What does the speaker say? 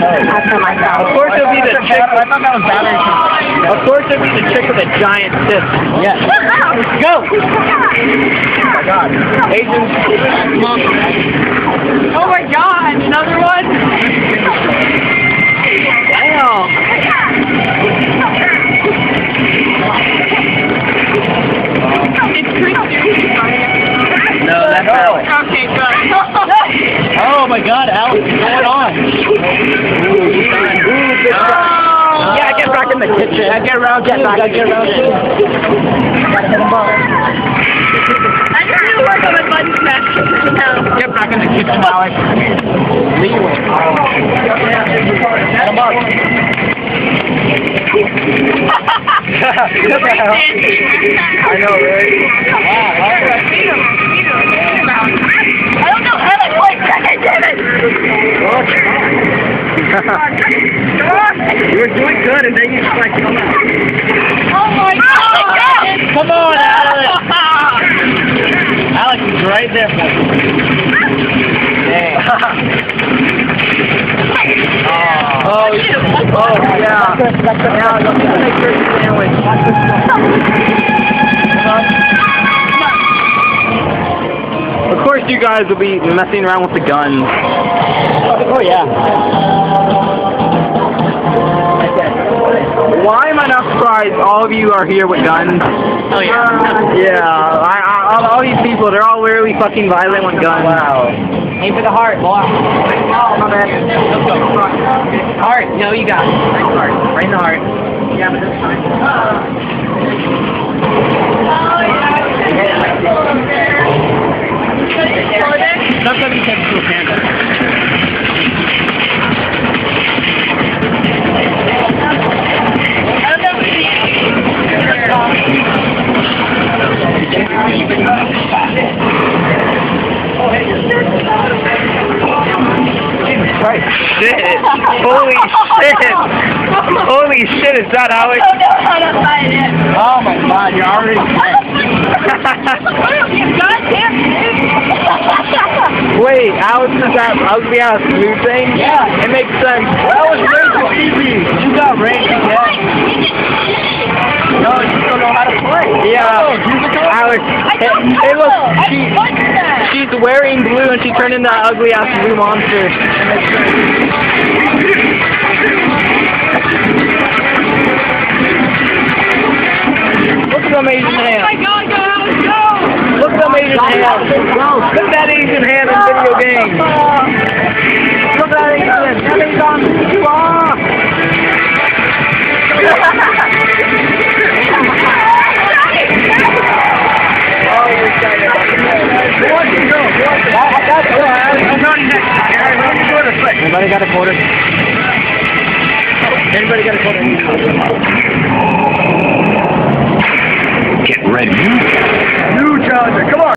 After myself. Of course it'll be the chick. I thought that was battery. Of course it'll be the chick with a giant tits. Yes. Go! Oh my god. Asians. Oh my god, another one? Damn. It's Christian. No, that's Alex. Okay, good. Oh my god, Alex, what's going on? Yeah, get back in the kitchen. Get around, Get back. Gotta hit him up. I just need to work on my button smash. Get back in the kitchen, Alex. Leeway. Hit him up. I know, right? I don't know how to play Tekken, damn it! You were doing good, and then you just like come out. Oh my god! Come on, Alex. Alex is right there for you. Dang. Oh, yeah. Now, let's make sure it's sandwich. Of course, you guys will be messing around with the guns. Oh, yeah. Why am I not surprised all of you are here with guns? Oh, yeah. Yeah, all these people, they're all really fucking violent with guns. Wow. Aim for the heart, boy. Oh, my bad. Let's go. Heart. No, you got it. Right in the heart. Right in the heart. Yeah, but this time. Sometimes you can do a panda. Shit. Holy shit. Holy shit, is that Alex? I don't know how to fight it. Oh my god, you're already dead. Goddamn dude. Wait, Alex is that ugly ass blue thing? Yeah. It makes sense. That was racist easy. You got ranked again. No, you still know how to play. Yeah. Alex, hey look, she's wearing blue and she turned into that ugly ass blue monster. Look at them Asian hands. Oh my god, guys, go! Look at them Asian hands. Look at that Asian hand in video games. Look at that Asian hand. That is on you are. Anybody got a quarter? Anybody got a quarter? Get ready. New challenger, come on.